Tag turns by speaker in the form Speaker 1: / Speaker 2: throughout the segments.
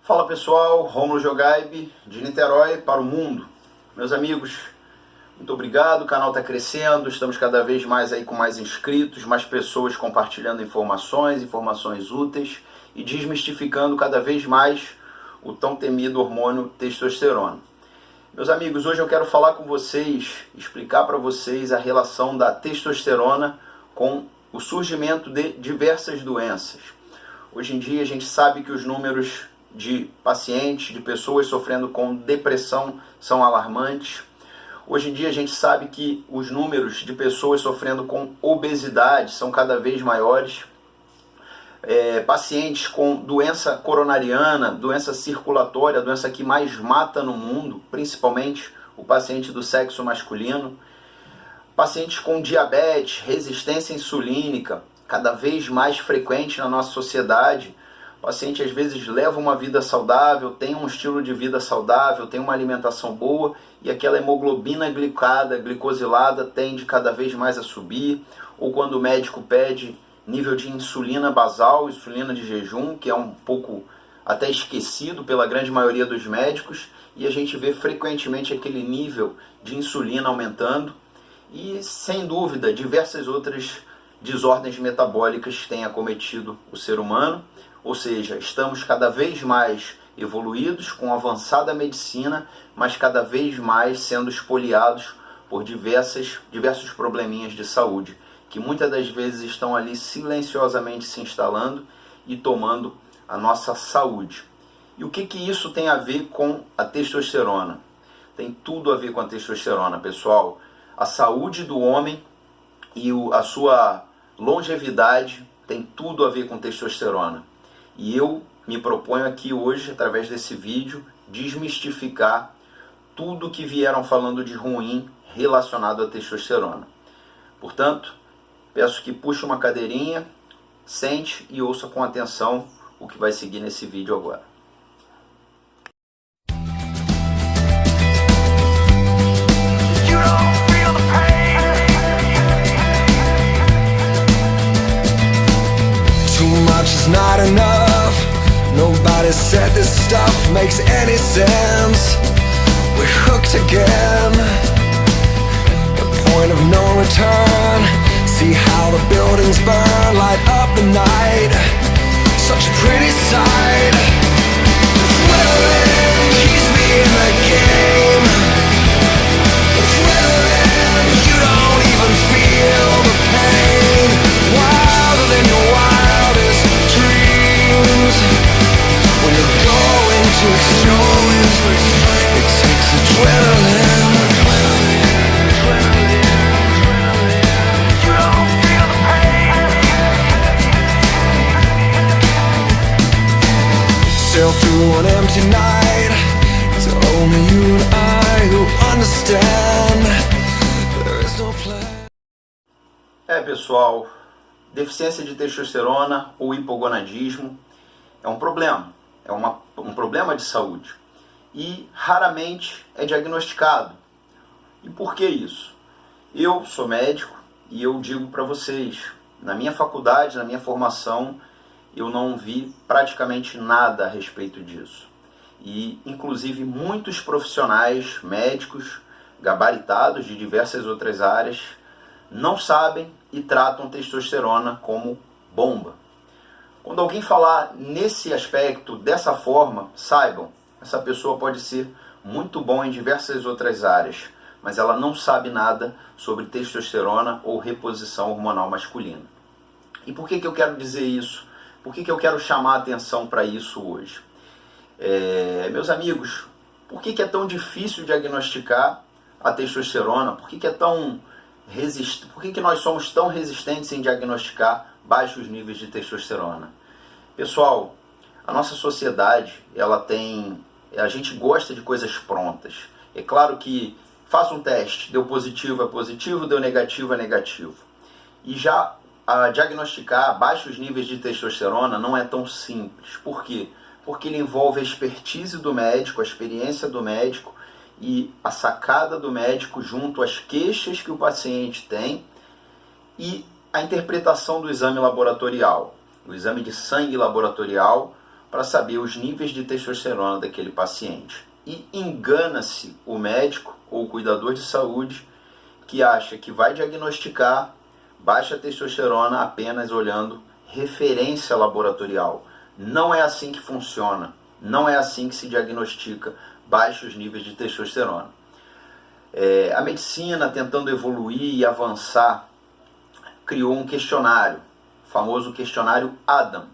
Speaker 1: Fala pessoal, Rômulo Jogaib, de Niterói para o mundo. Meus amigos, muito obrigado, o canal está crescendo, estamos cada vez mais aí com mais inscritos, mais pessoas compartilhando informações úteis e desmistificando cada vez mais o tão temido hormônio testosterona. Meus amigos, hoje eu quero falar com vocês, explicar para vocês a relação da testosterona com o surgimento de diversas doenças. Hoje em dia a gente sabe que os números de pacientes, de pessoas sofrendo com depressão são alarmantes. Hoje em dia a gente sabe que os números de pessoas sofrendo com obesidade são cada vez maiores. Pacientes com doença coronariana, doença circulatória, a doença que mais mata no mundo, principalmente o paciente do sexo masculino. Pacientes com diabetes, resistência insulínica, cada vez mais frequente na nossa sociedade. O paciente às vezes leva uma vida saudável, tem um estilo de vida saudável, tem uma alimentação boa e aquela hemoglobina glicada, glicosilada tende cada vez mais a subir. Ou quando o médico pede nível de insulina basal, insulina de jejum, que é um pouco até esquecido pela grande maioria dos médicos, e a gente vê frequentemente aquele nível de insulina aumentando. E sem dúvida diversas outras desordens metabólicas têm acometido o ser humano. Ou seja, estamos cada vez mais evoluídos, com avançada medicina, mas cada vez mais sendo espoliados por diversos probleminhas de saúde, que muitas das vezes estão ali silenciosamente se instalando e tomando a nossa saúde. E o que isso tem a ver com a testosterona? Tem tudo a ver com a testosterona, pessoal. A saúde do homem e a sua longevidade tem tudo a ver com testosterona. E eu me proponho aqui hoje, através desse vídeo, desmistificar tudo que vieram falando de ruim relacionado à testosterona. Portanto, peço que puxe uma cadeirinha, sente e ouça com atenção o que vai seguir nesse vídeo agora.
Speaker 2: Not enough. Nobody said this stuff makes any sense. We're hooked again. The point of no return. See how the buildings burn, light up the night. Such a pretty sight. Adrenaline keeps me in the game. Adrenaline, you don't even feel the pain. Wilder than your wildest dreams. When you're going to extremes, it takes adrenaline. You don't feel the pain. Sail through an empty night. It's only you and I who understand. There is no plan.
Speaker 1: Pessoal, deficiência de testosterona ou hipogonadismo é um problema, um problema de saúde e raramente é diagnosticado. E por que isso? Eu sou médico e eu digo para vocês, na minha faculdade, na minha formação, eu não vi praticamente nada a respeito disso. E inclusive muitos profissionais médicos gabaritados de diversas outras áreas não sabem e tratam testosterona como bomba. Quando alguém falar nesse aspecto, dessa forma, saibam, essa pessoa pode ser muito bom em diversas outras áreas, mas ela não sabe nada sobre testosterona ou reposição hormonal masculina. E por que eu quero dizer isso? Por que eu quero chamar a atenção para isso hoje? Meus amigos, por que é tão difícil diagnosticar a testosterona? Por que nós somos tão resistentes em diagnosticar baixos níveis de testosterona? Pessoal, a nossa sociedade, a gente gosta de coisas prontas. É claro que faça um teste, deu positivo é positivo, deu negativo é negativo. E já diagnosticar baixos níveis de testosterona não é tão simples. Por quê? Porque ele envolve a expertise do médico, a experiência do médico, e a sacada do médico junto às queixas que o paciente tem e a interpretação do exame laboratorial, o exame de sangue laboratorial, para saber os níveis de testosterona daquele paciente. E engana-se o médico ou o cuidador de saúde que acha que vai diagnosticar baixa testosterona apenas olhando referência laboratorial. Não é assim que funciona, não é assim que se diagnostica baixos níveis de testosterona. A medicina, tentando evoluir e avançar, criou um questionário, o famoso questionário Adam,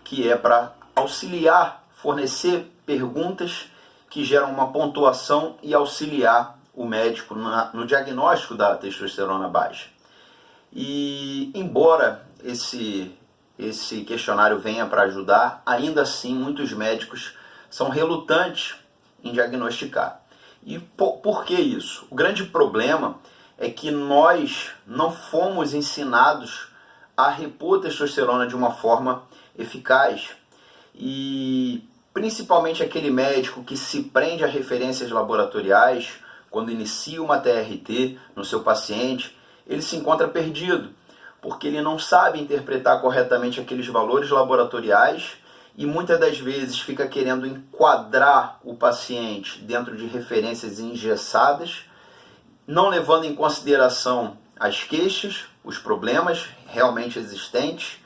Speaker 1: que é para auxiliar, fornecer perguntas que geram uma pontuação e auxiliar o médico no diagnóstico da testosterona baixa. E embora esse questionário venha para ajudar, ainda assim muitos médicos são relutantes em diagnosticar. E por que isso? O grande problema é que nós não fomos ensinados a repor testosterona de uma forma eficaz. E principalmente aquele médico que se prende a referências laboratoriais, quando inicia uma TRT no seu paciente, ele se encontra perdido, porque ele não sabe interpretar corretamente aqueles valores laboratoriais e muitas das vezes fica querendo enquadrar o paciente dentro de referências engessadas, não levando em consideração as queixas, os problemas realmente existentes,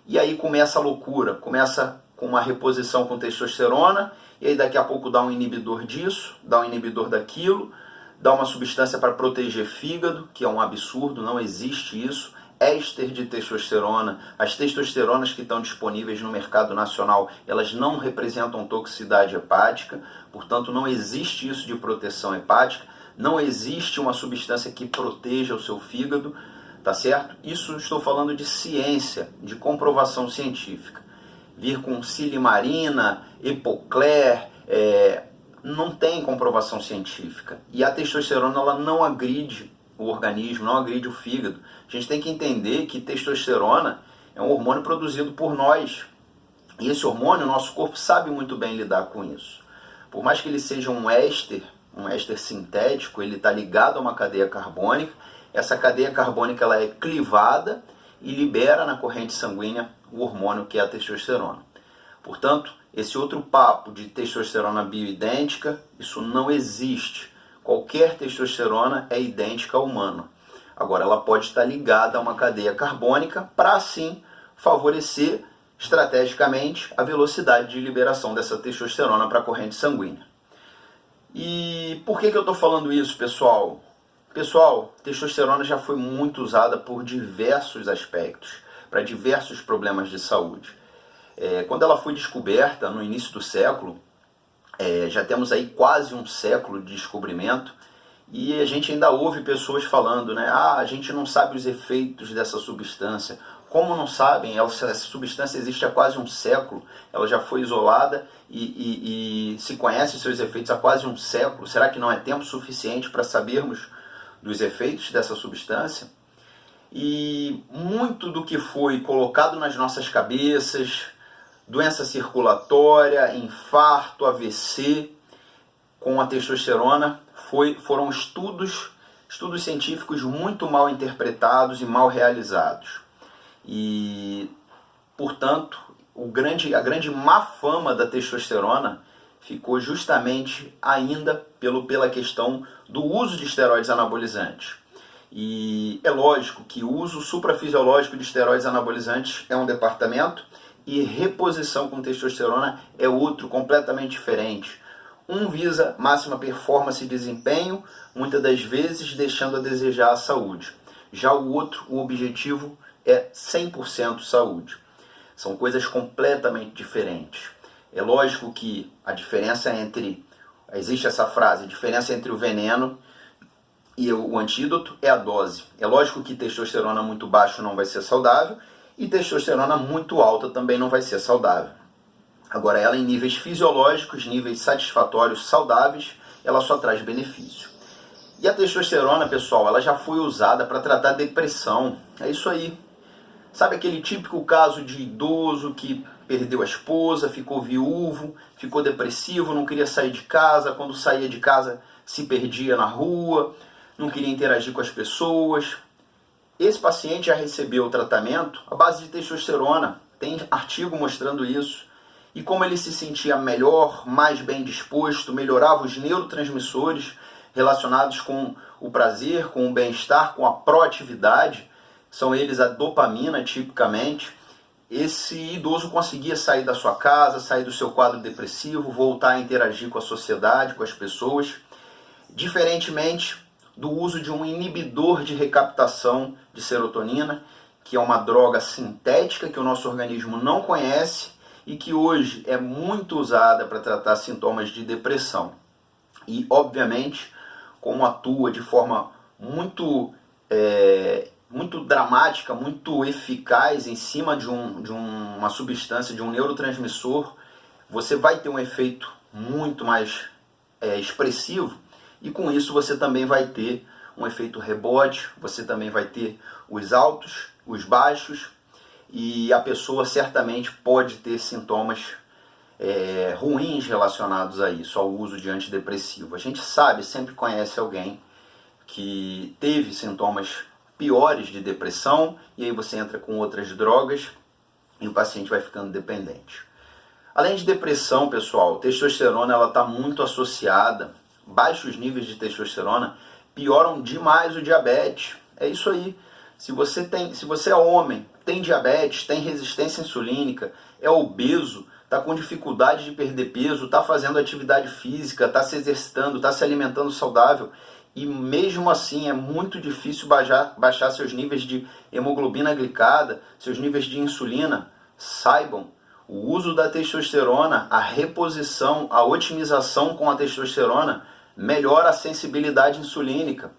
Speaker 1: e aí começa a loucura, começa com uma reposição com testosterona, e aí daqui a pouco dá um inibidor disso, dá um inibidor daquilo, dá uma substância para proteger fígado, que é um absurdo, não existe isso, éster de testosterona, as testosteronas que estão disponíveis no mercado nacional, elas não representam toxicidade hepática, portanto não existe isso de proteção hepática, não existe uma substância que proteja o seu fígado, tá certo? Isso estou falando de ciência, de comprovação científica. Vir com silimarina, epocler, não tem comprovação científica. E a testosterona ela não agride o organismo, não agride o fígado. A gente tem que entender que testosterona é um hormônio produzido por nós. E esse hormônio, o nosso corpo sabe muito bem lidar com isso. Por mais que ele seja um éster sintético, ele está ligado a uma cadeia carbônica. Essa cadeia carbônica ela é clivada e libera na corrente sanguínea o hormônio que é a testosterona. Portanto, esse outro papo de testosterona bioidêntica, isso não existe. Qualquer testosterona é idêntica à humana. Agora, ela pode estar ligada a uma cadeia carbônica para, assim, favorecer estrategicamente a velocidade de liberação dessa testosterona para a corrente sanguínea. E por que eu estou falando isso, pessoal? Pessoal, testosterona já foi muito usada por diversos aspectos, para diversos problemas de saúde. Quando ela foi descoberta no início do século, já temos aí quase um século de descobrimento, e a gente ainda ouve pessoas falando, né? A gente não sabe os efeitos dessa substância. Como não sabem? Essa substância existe há quase um século, ela já foi isolada e se conhece seus efeitos há quase um século. Será que não é tempo suficiente para sabermos dos efeitos dessa substância? E muito do que foi colocado nas nossas cabeças, doença circulatória, infarto, AVC, com a testosterona, foram estudos científicos muito mal interpretados e mal realizados. E, portanto, a grande má fama da testosterona ficou justamente ainda pela questão do uso de esteroides anabolizantes. E é lógico que o uso suprafisiológico de esteroides anabolizantes é um departamento e reposição com testosterona é outro, completamente diferente. Um visa máxima performance e desempenho, muitas das vezes deixando a desejar a saúde. Já o outro, o objetivo é 100% saúde. São coisas completamente diferentes. É lógico que a diferença existe essa frase, a diferença entre o veneno e o antídoto é a dose. É lógico que testosterona muito baixa não vai ser saudável e testosterona muito alta também não vai ser saudável. Agora, ela em níveis fisiológicos, níveis satisfatórios, saudáveis, ela só traz benefício. E a testosterona, pessoal, ela já foi usada para tratar depressão. É isso aí. Sabe aquele típico caso de idoso que perdeu a esposa, ficou viúvo, ficou depressivo, não queria sair de casa, quando saía de casa se perdia na rua, não queria interagir com as pessoas. Esse paciente já recebeu o tratamento à base de testosterona, tem artigo mostrando isso. E como ele se sentia melhor, mais bem disposto, melhorava os neurotransmissores relacionados com o prazer, com o bem-estar, com a proatividade, são eles a dopamina tipicamente, esse idoso conseguia sair da sua casa, sair do seu quadro depressivo, voltar a interagir com a sociedade, com as pessoas, diferentemente do uso de um inibidor de recaptação de serotonina, que é uma droga sintética que o nosso organismo não conhece e que hoje é muito usada para tratar sintomas de depressão. E, obviamente, como atua de forma muito dramática, muito eficaz em cima de uma substância, de um neurotransmissor, você vai ter um efeito muito mais expressivo e com isso você também vai ter um efeito rebote, você também vai ter os altos, os baixos e a pessoa certamente pode ter sintomas ruins relacionados a isso, ao uso de antidepressivo. A gente sabe, sempre conhece alguém que teve sintomas piores de depressão e aí você entra com outras drogas e o paciente vai ficando dependente. Além de depressão, pessoal, testosterona ela está muito associada, baixos níveis de testosterona pioram demais o diabetes. É isso aí. Se você é homem, tem diabetes, tem resistência insulínica, é obeso, está com dificuldade de perder peso, está fazendo atividade física, está se exercitando, está se alimentando saudável, e mesmo assim é muito difícil baixar seus níveis de hemoglobina glicada, seus níveis de insulina, saibam, o uso da testosterona, a reposição, a otimização com a testosterona melhora a sensibilidade insulínica.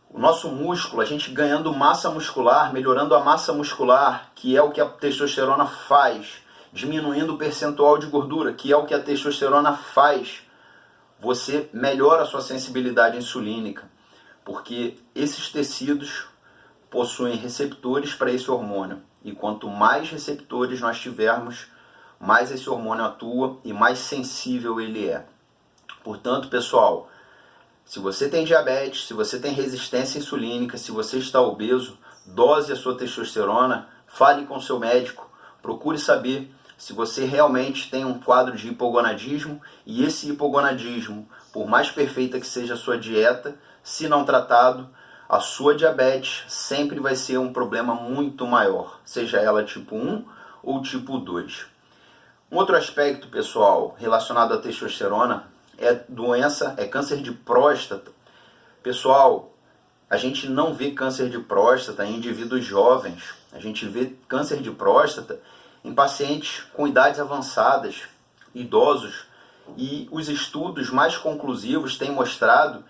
Speaker 1: O nosso músculo, a gente ganhando massa muscular, melhorando a massa muscular, que é o que a testosterona faz, diminuindo o percentual de gordura, que é o que a testosterona faz, você melhora a sua sensibilidade insulínica, porque esses tecidos possuem receptores para esse hormônio. E quanto mais receptores nós tivermos, mais esse hormônio atua e mais sensível ele é. Portanto, pessoal, se você tem diabetes, se você tem resistência insulínica, se você está obeso, dose a sua testosterona, fale com seu médico, procure saber se você realmente tem um quadro de hipogonadismo e esse hipogonadismo, por mais perfeita que seja a sua dieta, se não tratado, a sua diabetes sempre vai ser um problema muito maior, seja ela tipo 1 ou tipo 2. Um outro aspecto, pessoal, relacionado à testosterona é câncer de próstata. Pessoal, a gente não vê câncer de próstata em indivíduos jovens, a gente vê câncer de próstata em pacientes com idades avançadas, idosos, e os estudos mais conclusivos têm mostrado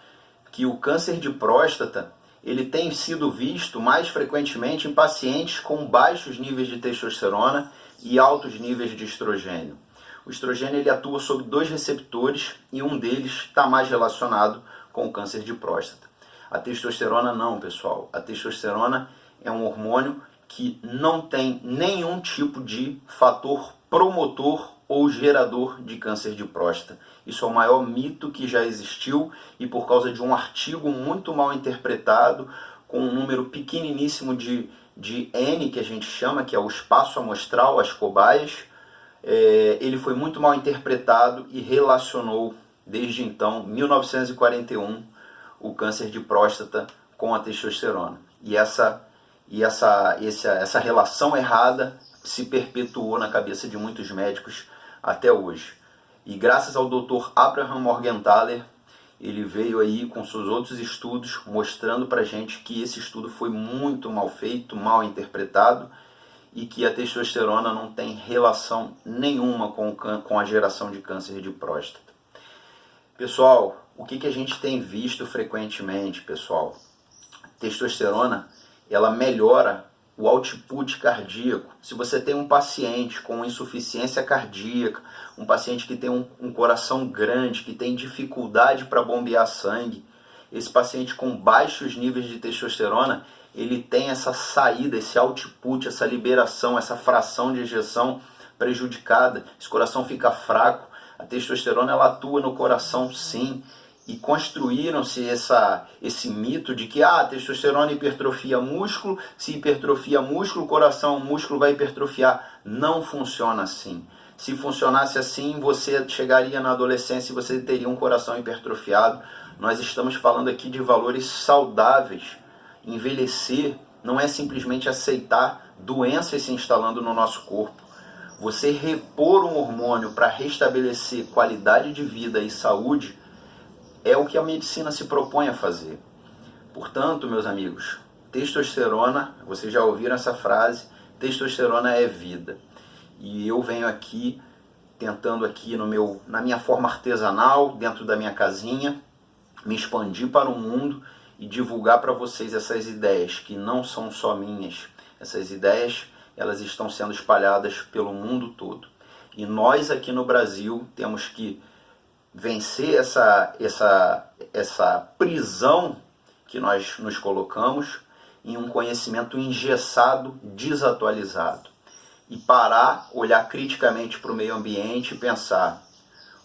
Speaker 1: que o câncer de próstata ele tem sido visto mais frequentemente em pacientes com baixos níveis de testosterona e altos níveis de estrogênio. O estrogênio ele atua sobre 2 receptores e um deles está mais relacionado com o câncer de próstata. A testosterona não, pessoal. A testosterona é um hormônio que não tem nenhum tipo de fator promotor ou gerador de câncer de próstata. Isso é o maior mito que já existiu e por causa de um artigo muito mal interpretado, com um número pequeniníssimo de N, que a gente chama, que é o espaço amostral, as cobaias, ele foi muito mal interpretado e relacionou, desde então, 1941, o câncer de próstata com a testosterona. E essa relação errada se perpetuou na cabeça de muitos médicos até hoje. E graças ao Dr. Abraham Morgenthaler, ele veio aí com seus outros estudos mostrando pra gente que esse estudo foi muito mal feito, mal interpretado e que a testosterona não tem relação nenhuma com a geração de câncer de próstata. Pessoal, o que a gente tem visto frequentemente, pessoal? Testosterona, ela melhora o output cardíaco. Se você tem um paciente com insuficiência cardíaca, um paciente que tem um coração grande, que tem dificuldade para bombear sangue, esse paciente com baixos níveis de testosterona, ele tem essa saída, esse output, essa liberação, essa fração de ejeção prejudicada, esse coração fica fraco. A testosterona ela atua no coração sim, e construíram-se esse mito de que a testosterona hipertrofia músculo, se hipertrofia músculo, o músculo vai hipertrofiar. Não funciona assim. Se funcionasse assim, você chegaria na adolescência e você teria um coração hipertrofiado. Nós estamos falando aqui de valores saudáveis. Envelhecer não é simplesmente aceitar doenças se instalando no nosso corpo. Você repor um hormônio para restabelecer qualidade de vida e saúde é o que a medicina se propõe a fazer. Portanto, meus amigos, testosterona, vocês já ouviram essa frase, testosterona é vida. E eu venho aqui, tentando aqui na minha forma artesanal, dentro da minha casinha, me expandir para o mundo e divulgar para vocês essas ideias que não são só minhas. Essas ideias, elas estão sendo espalhadas pelo mundo todo. E nós aqui no Brasil temos que vencer essa prisão que nós nos colocamos em um conhecimento engessado, desatualizado. E parar, olhar criticamente para o meio ambiente e pensar: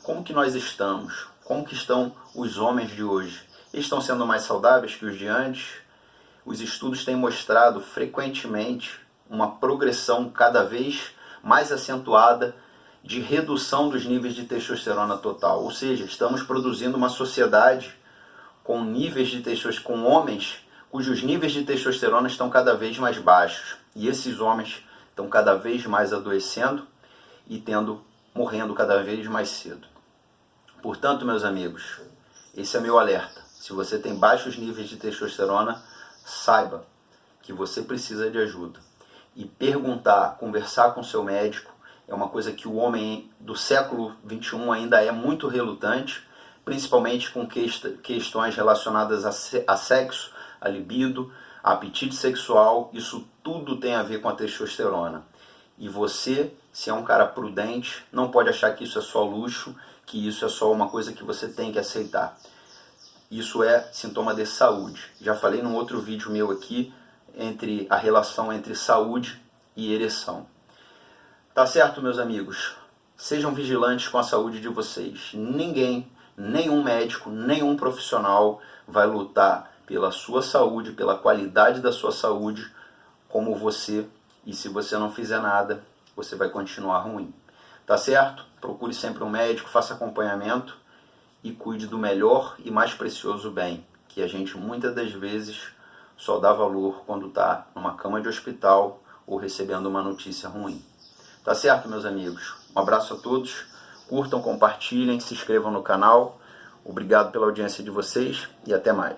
Speaker 1: como que nós estamos? Como que estão os homens de hoje? Eles estão sendo mais saudáveis que os de antes? Os estudos têm mostrado frequentemente uma progressão cada vez mais acentuada de redução dos níveis de testosterona total. Ou seja, estamos produzindo uma sociedade com níveis de testosterona, com homens cujos níveis de testosterona estão cada vez mais baixos. E esses homens estão cada vez mais adoecendo e morrendo cada vez mais cedo. Portanto, meus amigos, esse é meu alerta. Se você tem baixos níveis de testosterona, saiba que você precisa de ajuda. E perguntar, conversar com seu médico, é uma coisa que o homem do século XXI ainda é muito relutante, principalmente com questões relacionadas a sexo, a libido, a apetite sexual. Isso tudo tem a ver com a testosterona. E você, se é um cara prudente, não pode achar que isso é só luxo, que isso é só uma coisa que você tem que aceitar. Isso é sintoma de saúde. Já falei num outro vídeo meu aqui, a relação entre saúde e ereção. Tá certo, meus amigos? Sejam vigilantes com a saúde de vocês. Ninguém, nenhum médico, nenhum profissional vai lutar pela sua saúde, pela qualidade da sua saúde, como você. E se você não fizer nada, você vai continuar ruim. Tá certo? Procure sempre um médico, faça acompanhamento e cuide do melhor e mais precioso bem, que a gente muitas das vezes só dá valor quando está numa cama de hospital ou recebendo uma notícia ruim. Tá certo, meus amigos? Um abraço a todos, curtam, compartilhem, se inscrevam no canal. Obrigado pela audiência de vocês e até mais.